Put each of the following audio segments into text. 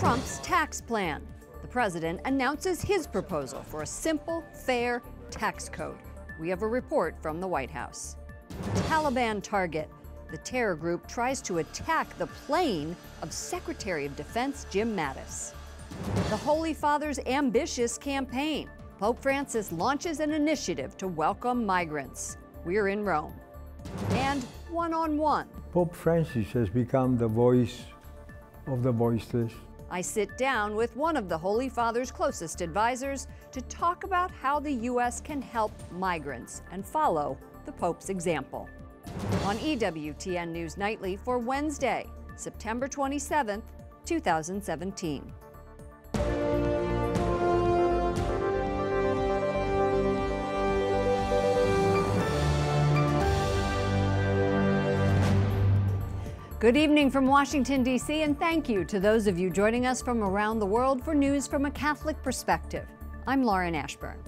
Trump's tax plan. The president announces his proposal for a simple, fair tax code. We have a report from the White House. Taliban target. The terror group tries to attack the plane of Secretary of Defense Jim Mattis. The Holy Father's ambitious campaign. Pope Francis launches an initiative to welcome migrants. We're in Rome. And one-on-one. Pope Francis has become the voice of the voiceless. I sit down with one of the Holy Father's closest advisors to talk about how the U.S. can help migrants and follow the Pope's example. On EWTN News Nightly for Wednesday, September 27th, 2017. Good evening from Washington, D.C., and thank you to those of you joining us from around the world for news from a Catholic perspective. I'm Lauren Ashburn.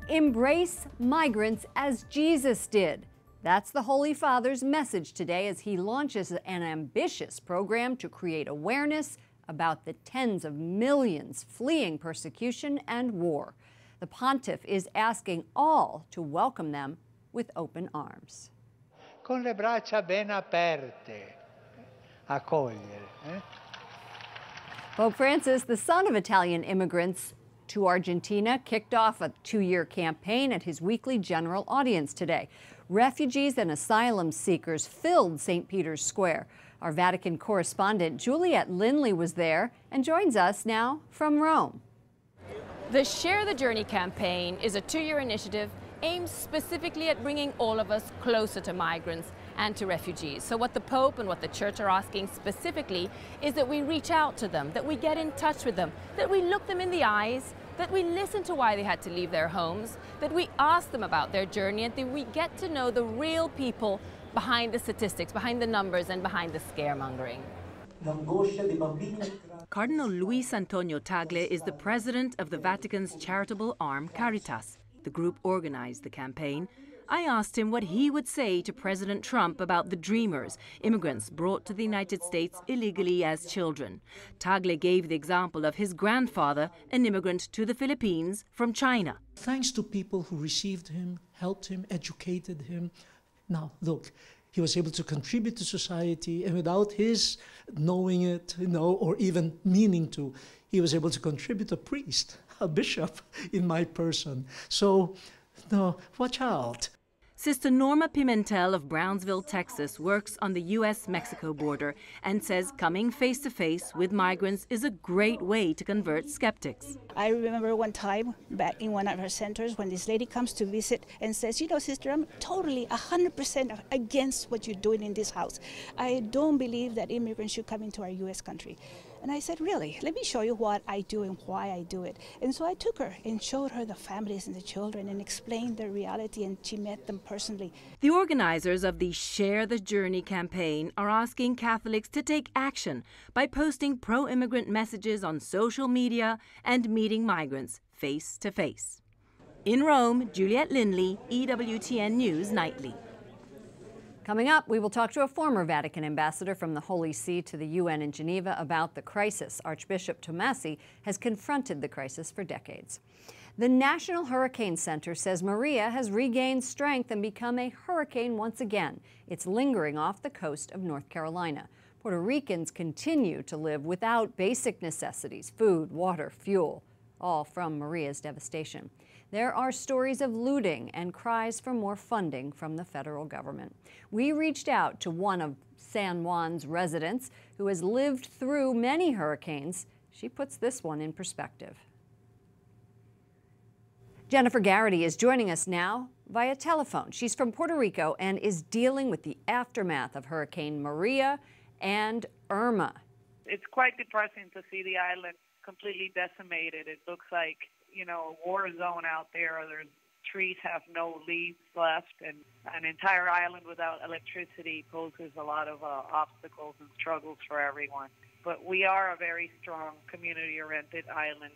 Embrace migrants as Jesus did. That's the Holy Father's message today as he launches an ambitious program to create awareness about the tens of millions fleeing persecution and war. The pontiff is asking all to welcome them with open arms. Con le braccia ben aperte. Accogliere. Pope Francis, the son of Italian immigrants to Argentina, kicked off a 2-year campaign at his weekly general audience today. Refugees and asylum seekers filled St. Peter's Square. Our Vatican correspondent Juliet Lindley was there and joins us now from Rome. The Share the Journey campaign is a 2-year initiative aimed specifically at bringing all of us closer to migrants and to refugees. So what the Pope and what the Church are asking specifically is that we reach out to them, that we get in touch with them, that we look them in the eyes, that we listen to why they had to leave their homes, that we ask them about their journey, and that we get to know the real people behind the statistics, behind the numbers, and behind the scaremongering. Cardinal Luis Antonio Tagle is the president of the Vatican's charitable arm Caritas. The group organized the campaign. I asked him what he would say to President Trump about the Dreamers, immigrants brought to the United States illegally as children. Tagle gave the example of his grandfather, an immigrant to the Philippines from China. Thanks to people who received him, helped him, educated him. Now, look, he was able to contribute to society, and without his knowing it, or even meaning to, he was able to contribute a priest, a bishop in my person. So, no, watch out. Sister Norma Pimentel of Brownsville, Texas, works on the U.S.-Mexico border and says coming face-to-face with migrants is a great way to convert skeptics. I remember one time back in one of our centers when this lady comes to visit and says, you know, sister, I'm totally 100% against what you're doing in this house. I don't believe that immigrants should come into our U.S. country. And I said, really, let me show you what I do and why I do it. And so I took her and showed her the families and the children and explained the reality, and she met them personally. The organizers of the Share the Journey campaign are asking Catholics to take action by posting pro-immigrant messages on social media and meeting migrants face to face. In Rome, Juliet Lindley, EWTN News Nightly. Coming up, we will talk to a former Vatican ambassador from the Holy See to the UN in Geneva about the crisis. Archbishop Tomasi has confronted the crisis for decades. The National Hurricane Center says Maria has regained strength and become a hurricane once again. It's lingering off the coast of North Carolina. Puerto Ricans continue to live without basic necessities, food, water, fuel, all from Maria's devastation. There are stories of looting and cries for more funding from the federal government. We reached out to one of San Juan's residents who has lived through many hurricanes. She puts this one in perspective. Jennifer Garrity is joining us now via telephone. She's from Puerto Rico and is dealing with the aftermath of Hurricane Maria and Irma. It's quite depressing to see the island completely decimated. It looks like, you know, a war zone out there. There's trees have no leaves left, and an entire island without electricity poses a lot of obstacles and struggles for everyone. But we are a very strong community-oriented island,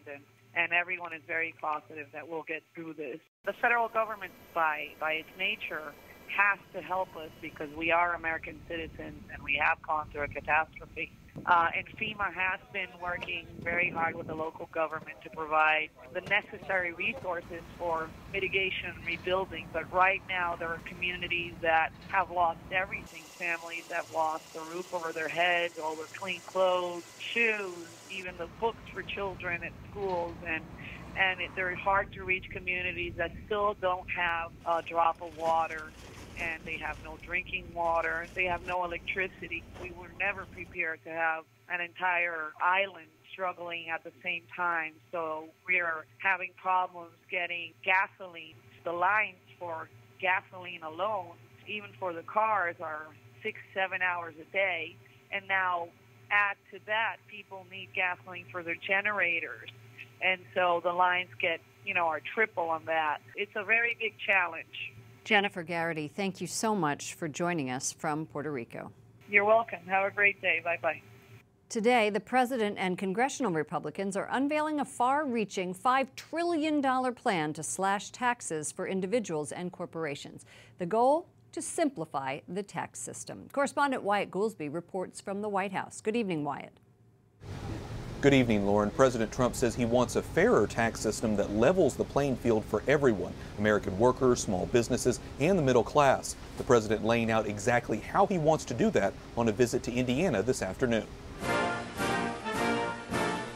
and everyone is very positive that we'll get through this. The federal government, by its nature, has to help us because we are American citizens and we have gone through a catastrophe. And FEMA has been working very hard with the local government to provide the necessary resources for mitigation and rebuilding. But right now, there are communities that have lost everything. Families have lost the roof over their heads, all their clean clothes, shoes, even the books for children at schools. And they're hard-to-reach communities that still don't have a drop of water, and they have no drinking water, they have no electricity. We were never prepared to have an entire island struggling at the same time. So we are having problems getting gasoline. The lines for gasoline alone, even for the cars, are 6-7 hours a day. And now add to that, people need gasoline for their generators. And so the lines get, are triple on that. It's a very big challenge. Jennifer Garrity, thank you so much for joining us from Puerto Rico. You're welcome. Have a great day. Bye-bye. Today, the president and congressional Republicans are unveiling a far-reaching $5 trillion plan to slash taxes for individuals and corporations. The goal? To simplify the tax system. Correspondent Wyatt Goolsby reports from the White House. Good evening, Wyatt. Good evening, Lauren. President Trump says he wants a fairer tax system that levels the playing field for everyone, American workers, small businesses, and the middle class. The president laying out exactly how he wants to do that on a visit to Indiana this afternoon.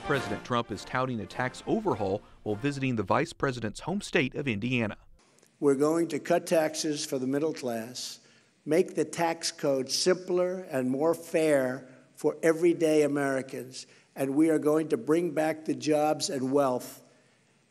President Trump is touting a tax overhaul while visiting the vice president's home state of Indiana. We're going to cut taxes for the middle class, make the tax code simpler and more fair for everyday Americans, and we are going to bring back the jobs and wealth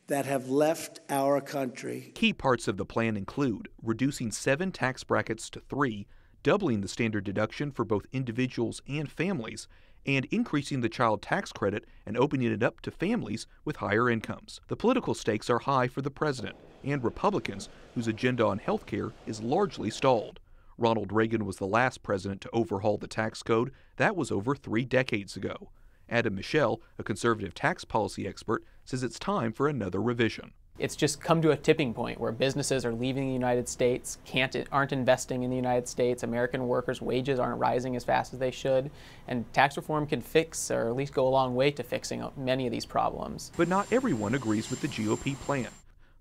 that have left our country. Key parts of the plan include reducing 7 tax brackets to 3, doubling the standard deduction for both individuals and families, and increasing the child tax credit and opening it up to families with higher incomes. The political stakes are high for the president and Republicans, whose agenda on health care is largely stalled. Ronald Reagan was the last president to overhaul the tax code. That was over 3 decades ago. Adam Michel, a conservative tax policy expert, says it's time for another revision. It's just come to a tipping point where businesses are leaving the United States, aren't investing in the United States, American workers' wages aren't rising as fast as they should, and tax reform can fix, or at least go a long way to fixing many of these problems. But not everyone agrees with the GOP plan.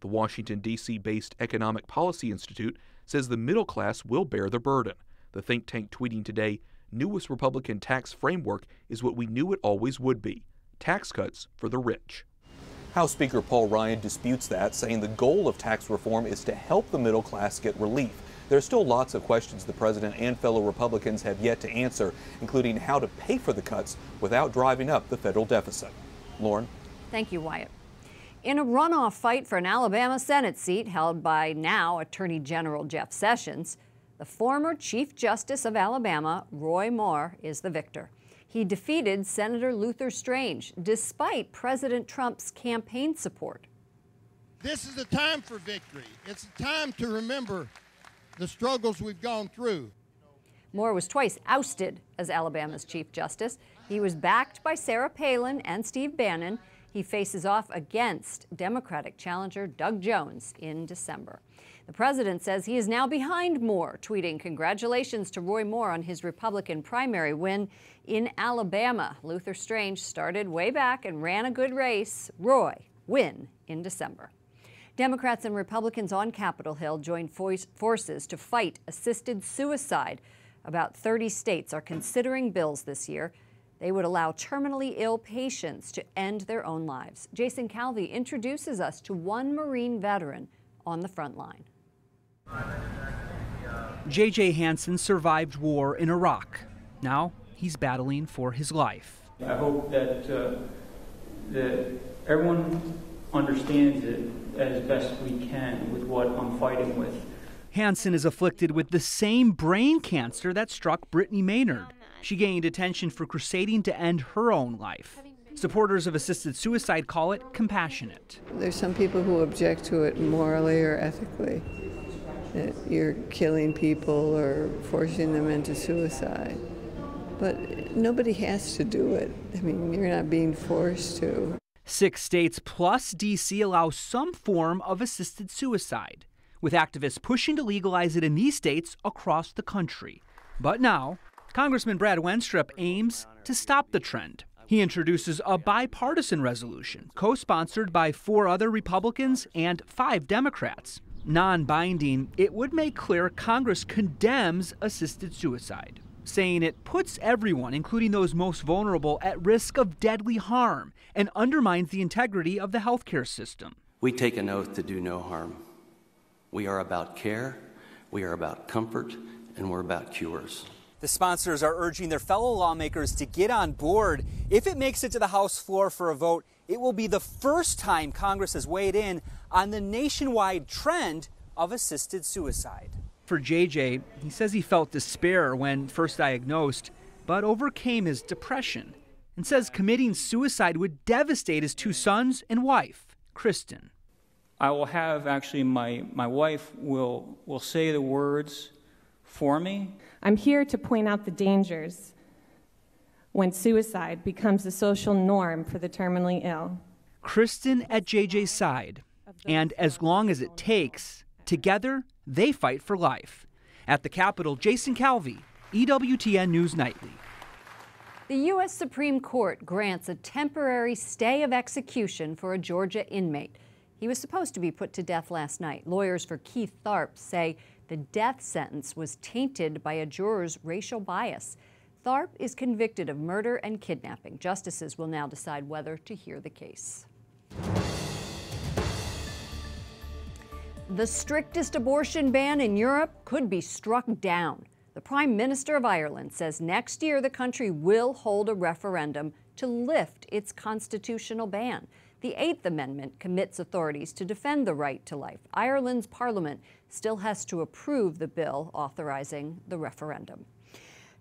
The Washington, D.C.-based Economic Policy Institute says the middle class will bear the burden. The think tank tweeting today, "Newest Republican tax framework is what we knew it always would be, tax cuts for the rich." House Speaker Paul Ryan disputes that, saying the goal of tax reform is to help the middle class get relief. There are still lots of questions the president and fellow Republicans have yet to answer, including how to pay for the cuts without driving up the federal deficit. Lauren? Thank you, Wyatt. In a runoff fight for an Alabama Senate seat held by now Attorney General Jeff Sessions, the former Chief Justice of Alabama, Roy Moore, is the victor. He defeated Senator Luther Strange, despite President Trump's campaign support. This is a time for victory. It's a time to remember the struggles we've gone through. Moore was twice ousted as Alabama's Chief Justice. He was backed by Sarah Palin and Steve Bannon. He faces off against Democratic challenger Doug Jones in December. The president says he is now behind Moore, tweeting congratulations to Roy Moore on his Republican primary win in Alabama. Luther Strange started way back and ran a good race. Roy, win in December. Democrats and Republicans on Capitol Hill joined forces to fight assisted suicide. About 30 states are considering bills this year. They would allow terminally ill patients to end their own lives. Jason Calvi introduces us to one Marine veteran on the front line. J.J. Hansen survived war in Iraq. Now he's battling for his life. I hope that everyone understands it as best we can with what I'm fighting with. Hansen is afflicted with the same brain cancer that struck Brittany Maynard. She gained attention for crusading to end her own life. Supporters of assisted suicide call it compassionate. There's some people who object to it morally or ethically, that you're killing people or forcing them into suicide. But nobody has to do it. I mean, you're not being forced to. 6 states plus D.C. allow some form of assisted suicide. with activists pushing to legalize it in these states across the country. But now, Congressman Brad Wenstrup aims to stop the trend. He introduces a bipartisan resolution, co-sponsored by 4 other Republicans and 5 Democrats. Non-binding, it would make clear Congress condemns assisted suicide, saying it puts everyone, including those most vulnerable, at risk of deadly harm and undermines the integrity of the healthcare system. We take an oath to do no harm. We are about care, we are about comfort, and we're about cures. The sponsors are urging their fellow lawmakers to get on board. If it makes it to the House floor for a vote, it will be the first time Congress has weighed in on the nationwide trend of assisted suicide. For JJ, he says he felt despair when first diagnosed, but overcame his depression and says committing suicide would devastate his 2 sons and wife, Kristen. I will have actually my wife will say the words for me. I'm here to point out the dangers when suicide becomes the social norm for the terminally ill. Kristen at JJ's side, and as long as it takes, together they fight for life. At the Capitol, Jason Calvi, EWTN News Nightly. The U.S. Supreme Court grants a temporary stay of execution for a Georgia inmate. He was supposed to be put to death last night. Lawyers for Keith Tharp say the death sentence was tainted by a juror's racial bias. Tharp is convicted of murder and kidnapping. Justices will now decide whether to hear the case. The strictest abortion ban in Europe could be struck down. The Prime Minister of Ireland says next year the country will hold a referendum to lift its constitutional ban. The 8th Amendment commits authorities to defend the right to life. Ireland's parliament still has to approve the bill authorizing the referendum.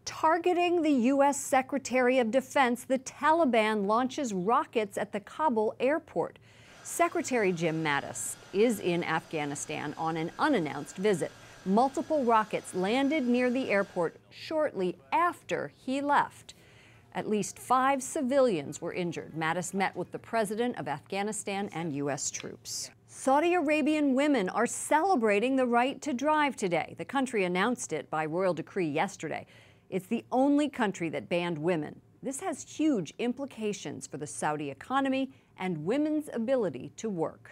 Targeting the U.S. Secretary of Defense, the Taliban launches rockets at the Kabul airport. Secretary Jim Mattis is in Afghanistan on an unannounced visit. Multiple rockets landed near the airport shortly after he left. At least 5 civilians were injured. Mattis met with the president of Afghanistan and U.S. troops. Saudi Arabian women are celebrating the right to drive today. The country announced it by royal decree yesterday. It's the only country that banned women. This has huge implications for the Saudi economy and women's ability to work.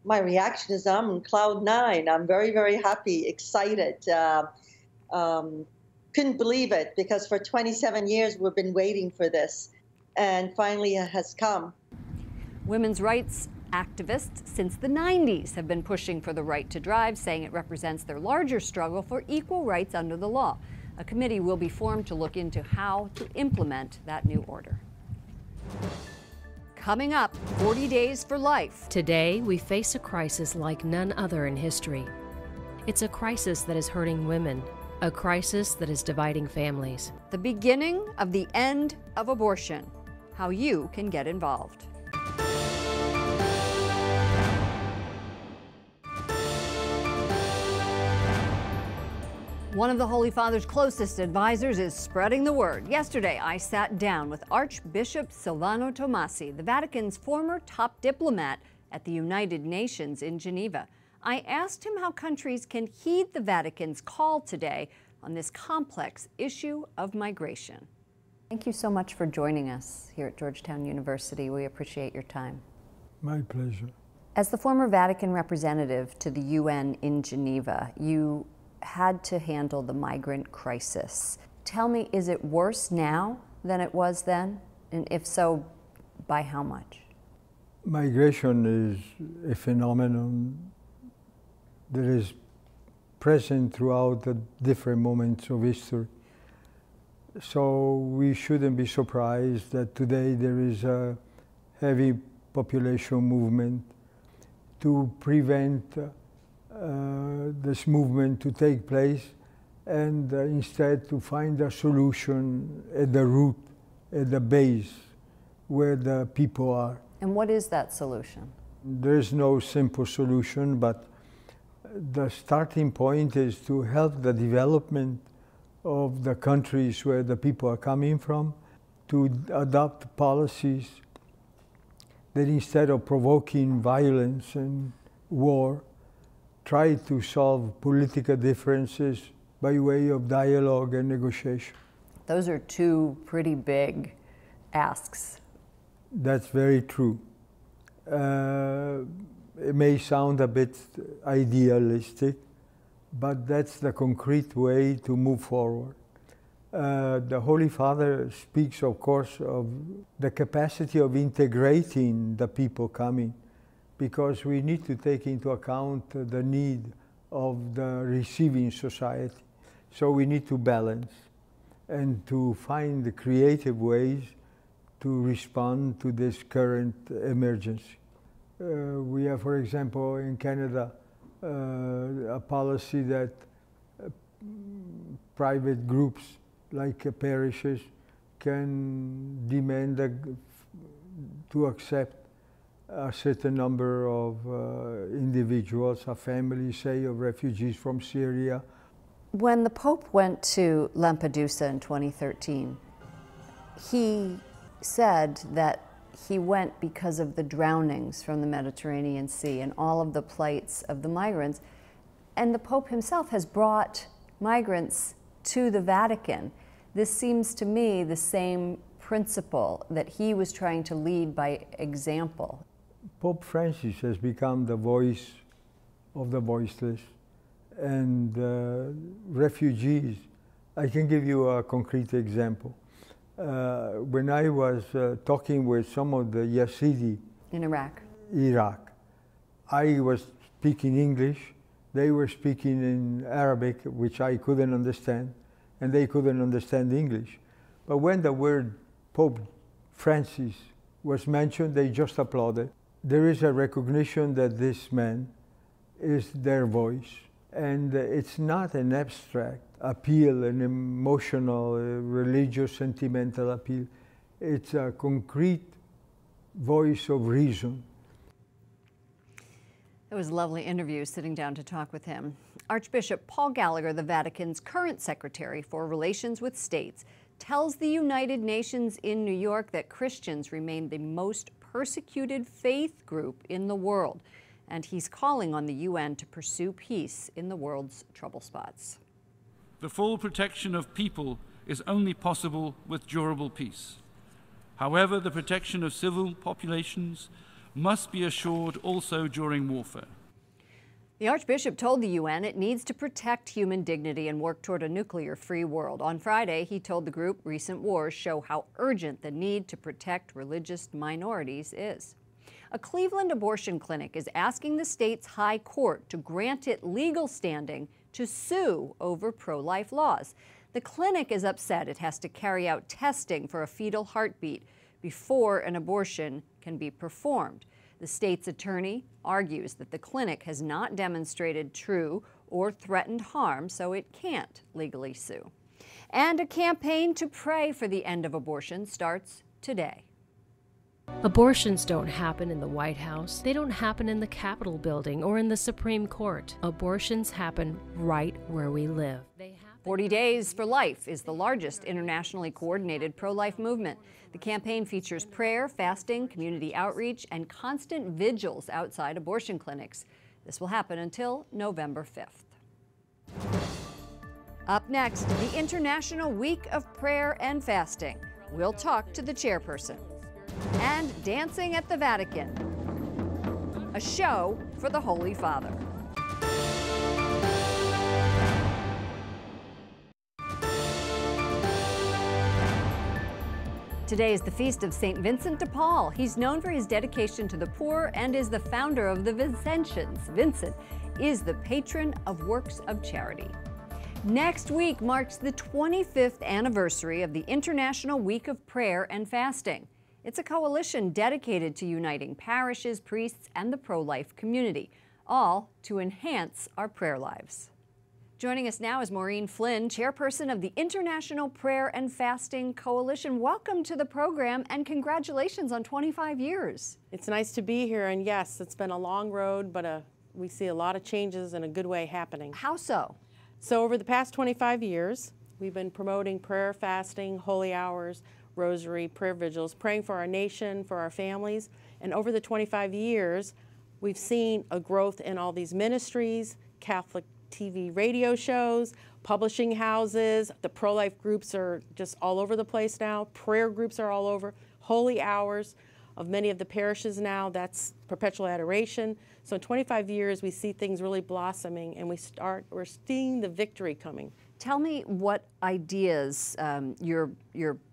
My reaction is I'm on cloud 9. I'm very, very happy, excited. Couldn't believe it because for 27 years we've been waiting for this, and finally it has come. Women's rights activists since the 90s have been pushing for the right to drive, saying it represents their larger struggle for equal rights under the law. A committee will be formed to look into how to implement that new order. Coming up, 40 Days for Life. Today, we face a crisis like none other in history. It's a crisis that is hurting women, a crisis that is dividing families. The beginning of the end of abortion. How you can get involved. One of the Holy Father's closest advisors is spreading the word. Yesterday, I sat down with Archbishop Silvano Tomasi, the Vatican's former top diplomat at the United Nations in Geneva. I asked him how countries can heed the Vatican's call today on this complex issue of migration. Thank you so much for joining us here at Georgetown University. We appreciate your time. My pleasure. As the former Vatican representative to the UN in Geneva, you had to handle the migrant crisis. Tell me, is it worse now than it was then? And if so, by how much? Migration is a phenomenon that is present throughout the different moments of history. So we shouldn't be surprised that today there is a heavy population movement to prevent this movement to take place and instead to find a solution at the root, at the base, where the people are. And what is that solution? There is no simple solution, but the starting point is to help the development of the countries where the people are coming from, to adopt policies that instead of provoking violence and war, try to solve political differences by way of dialogue and negotiation. Those are two pretty big asks. That's very true. It may sound a bit idealistic, but that's the concrete way to move forward. The Holy Father speaks, of course, of the capacity of integrating the people coming, because we need to take into account the need of the receiving society. So we need to balance and to find the creative ways to respond to this current emergency. We have, for example, in Canada, a policy that private groups like parishes can demand to accept a certain number of individuals, a family, say, of refugees from Syria. When the Pope went to Lampedusa in 2013, he said that he went because of the drownings from the Mediterranean Sea and all of the plights of the migrants. And the Pope himself has brought migrants to the Vatican. This seems to me the same principle that he was trying to lead by example. Pope Francis has become the voice of the voiceless, and refugees. I can give you a concrete example. When I was talking with some of the Yazidi in Iraq, I was speaking English, they were speaking in Arabic, which I couldn't understand, and they couldn't understand English. But when the word Pope Francis was mentioned, they just applauded. There is a recognition that this man is their voice, and it's not an abstract appeal, an emotional, religious, sentimental appeal. It's a concrete voice of reason. It was a lovely interview sitting down to talk with him. Archbishop Paul Gallagher, the Vatican's current secretary for relations with states, tells the United Nations in New York that Christians remain the most persecuted faith group in the world, and he's calling on the UN to pursue peace in the world's trouble spots. The full protection of people is only possible with durable peace. However, the protection of civil populations must be assured also during warfare. The Archbishop told the UN it needs to protect human dignity and work toward a nuclear-free world. On Friday, he told the group recent wars show how urgent the need to protect religious minorities is. A Cleveland abortion clinic is asking the state's high court to grant it legal standing to sue over pro-life laws. The clinic is upset it has to carry out testing for a fetal heartbeat before an abortion can be performed. The state's attorney argues that the clinic has not demonstrated true or threatened harm, so it can't legally sue. And a campaign to pray for the end of abortion starts today. Abortions don't happen in the White House. They don't happen in the Capitol building or in the Supreme Court. Abortions happen right where we live. 40 Days for Life is the largest internationally coordinated pro-life movement. The campaign features prayer, fasting, community outreach, and constant vigils outside abortion clinics. This will happen until November 5th. Up next, the International Week of Prayer and Fasting. We'll talk to the chairperson. And Dancing at the Vatican, a show for the Holy Father. Today is the feast of St. Vincent de Paul. He's known for his dedication to the poor and is the founder of the Vincentians. Vincent is the patron of works of charity. Next week marks the 25th anniversary of the International Week of Prayer and Fasting. It's a coalition dedicated to uniting parishes, priests, and the pro-life community, all to enhance our prayer lives. Joining us now is Maureen Flynn, chairperson of the International Prayer and Fasting Coalition. Welcome to the program and congratulations on 25 years. It's nice to be here, and yes, it's been a long road, but we see a lot of changes in a good way happening. How so? So over the past 25 years, we've been promoting prayer, fasting, holy hours, rosary, prayer vigils, praying for our nation, for our families, and over the 25 years, We've seen a growth in all these ministries, Catholic TV radio shows, publishing houses. The pro-life groups are just all over the place now. Prayer groups are all over. Holy hours of many of the parishes now, that's perpetual adoration. So in 25 years, we see things really blossoming, and we're seeing the victory coming. Tell me what ideas you're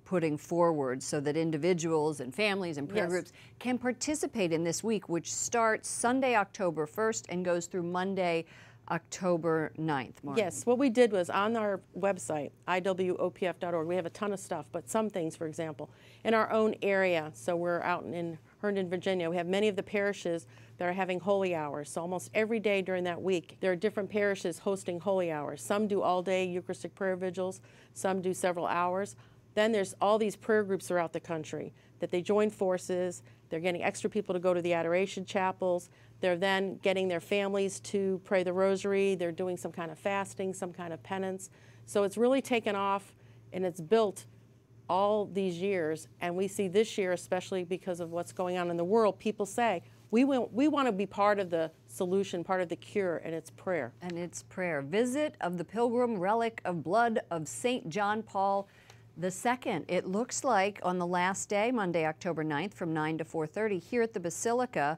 putting forward so that individuals and families and prayer groups can participate in this week, which starts Sunday, October 1st and goes through Monday, October 9th. Maureen. Yes, what we did was on our website, iwopf.org, we have a ton of stuff, but some things, for example, in our own area, so we're out in Herndon, Virginia, we have many of the parishes that are having holy hours. So almost every day during that week, there are different parishes hosting holy hours. Some do all-day Eucharistic prayer vigils, some do several hours. Then there's all these prayer groups throughout the country that they join forces, they're getting extra people to go to the adoration chapels, they're then getting their families to pray the rosary, they're doing some kind of fasting, some kind of penance. So it's really taken off, and it's built all these years, and we see this year, especially because of what's going on in the world, people say, we want to be part of the solution, part of the cure, and it's prayer. And it's prayer. Visit of the Pilgrim Relic of Blood of St. John Paul II. It looks like on the last day, Monday, October 9th, from 9 to 4:30, here at the Basilica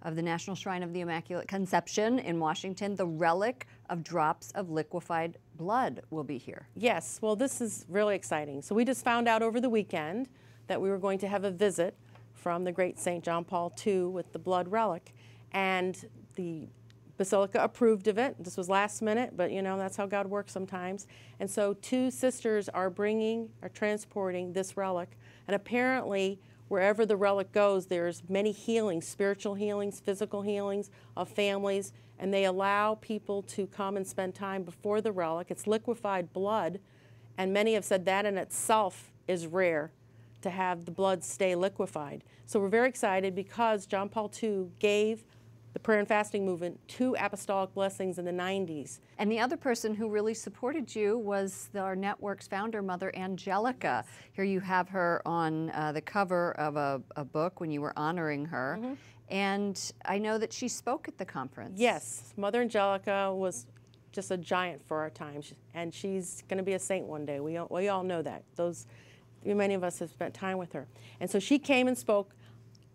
of the National Shrine of the Immaculate Conception in Washington, the relic of drops of liquefied blood will be here. Yes, well, this is really exciting. So we just found out over the weekend that we were going to have a visit from the great St. John Paul II with the blood relic, and the Basilica approved of it. This was last minute, but you know, that's how God works sometimes. And so 2 sisters are transporting this relic, and apparently wherever the relic goes, there's many healings, spiritual healings, physical healings of families, and they allow people to come and spend time before the relic. It's liquefied blood, and many have said that in itself is rare, to have the blood stay liquefied. So we're very excited because John Paul II gave the prayer and fasting movement 2 apostolic blessings in the 90s. And the other person who really supported you was our network's founder, Mother Angelica. Here you have her on the cover of a book when you were honoring her. And I know that she spoke at the conference. Yes, Mother Angelica was just a giant for our time, and she's going to be a saint one day. We all know that. Many of us have spent time with her. And so she came and spoke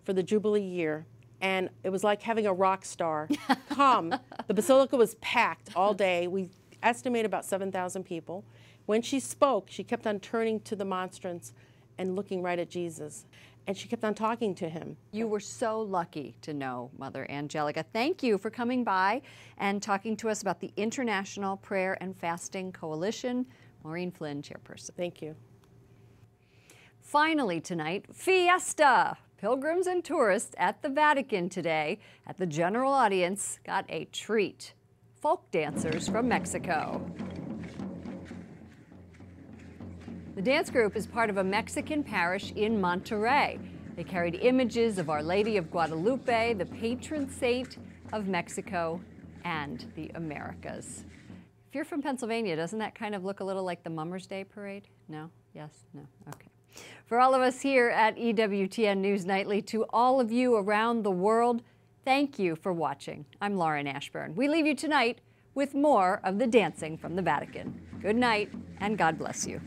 for the Jubilee year, and it was like having a rock star come. The Basilica was packed all day. We estimate about 7,000 people. When she spoke, she kept on turning to the monstrance and looking right at Jesus. And she kept on talking to him. You were so lucky to know Mother Angelica. Thank you for coming by and talking to us about the International Prayer and Fasting Coalition. Maureen Flynn, chairperson. Thank you. Finally tonight, Fiesta! Pilgrims and tourists at the Vatican today at the general audience got a treat. Folk dancers from Mexico. The dance group is part of a Mexican parish in Monterrey. They carried images of Our Lady of Guadalupe, the patron saint of Mexico and the Americas. If you're from Pennsylvania, doesn't that kind of look a little like the Mummers Day Parade? No? Yes? No? Okay. For all of us here at EWTN News Nightly, to all of you around the world, thank you for watching. I'm Lauren Ashburn. We leave you tonight with more of the dancing from the Vatican. Good night, and God bless you.